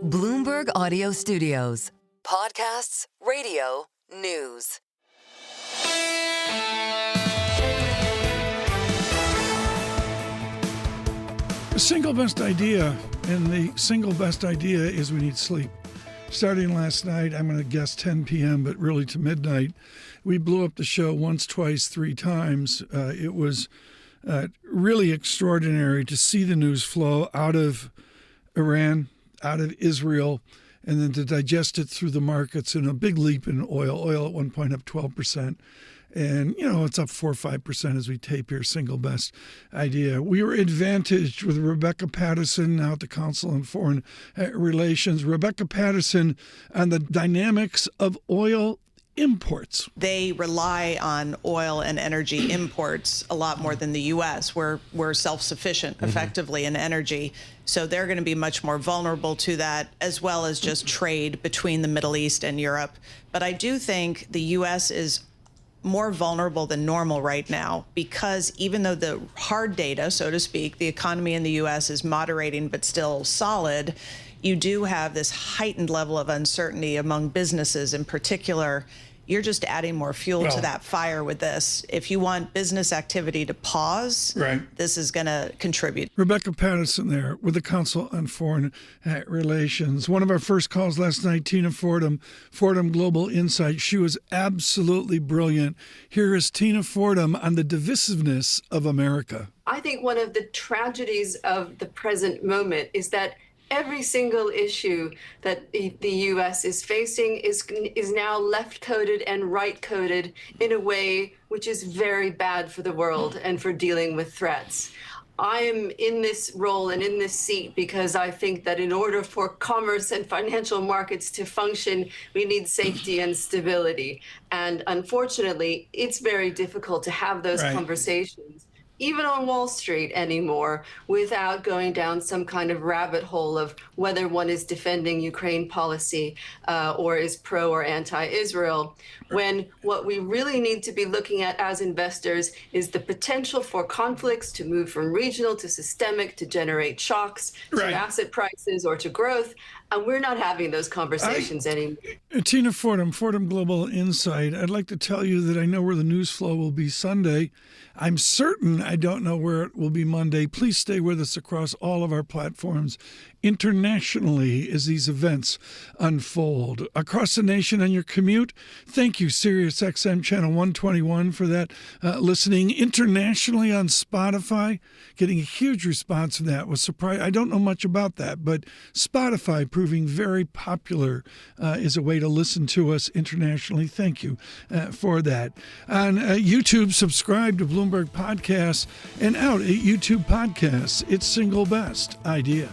Bloomberg Audio Studios. Podcasts, radio, news. The single best idea, and the single best idea is we need sleep. Starting last night, I'm going to guess 10 p.m., but really to midnight, we blew up the show once, twice, three times. It was really extraordinary to see the news flow out of Iran, out of Israel, and then to digest it through the markets, and a big leap in oil. Oil at one point up 12%. And, it's up 4 or 5% as we tape here, single best idea. We were advantaged with Rebecca Patterson, now at the Council on Foreign Relations. Rebecca Patterson on the dynamics of oil imports. They rely on oil and energy imports a lot more than the U.S. We're self-sufficient effectively in energy. So they're going to be much more vulnerable to that, as well as just trade between the Middle East and Europe. But I do think the U.S. is more vulnerable than normal right now, because even though the hard data, so to speak, the economy in the U.S. is moderating but still solid, you do have this heightened level of uncertainty among businesses in particular. You're just adding more fuel to that fire with this. If you want business activity to pause, this is going to contribute. Rebecca Patterson there with the Council on Foreign Relations. One of our first calls last night, Tina Fordham, Fordham Global Insight. She was absolutely brilliant. Here is Tina Fordham on the divisiveness of America. I think one of the tragedies of the present moment is that every single issue that the U.S. is facing is now left-coded and right-coded in a way which is very bad for the world and for dealing with threats. I am in this role and in this seat because I think that in order for commerce and financial markets to function, we need safety and stability. And unfortunately, it's very difficult to have those conversations, even on Wall Street anymore, without going down some kind of rabbit hole of whether one is defending Ukraine policy or is pro or anti-Israel, when what we really need to be looking at as investors is the potential for conflicts to move from regional to systemic, to generate shocks to asset prices or to growth. And we're not having those conversations anymore. Tina Fordham, Fordham Global Insight. I'd like to tell you that I know where the news flow will be Sunday. I'm certain I don't know where it will be Monday. Please stay with us across all of our platforms internationally as these events unfold. Across the nation on your commute, thank you, SiriusXM Channel 121, for that listening. Internationally on Spotify, getting a huge response from that. Was surprised. I don't know much about that, but Spotify proving very popular is a way to listen to us internationally. Thank you for that. On YouTube, subscribe to Bloomberg Podcasts, and out at YouTube Podcasts, it's Single Best Idea.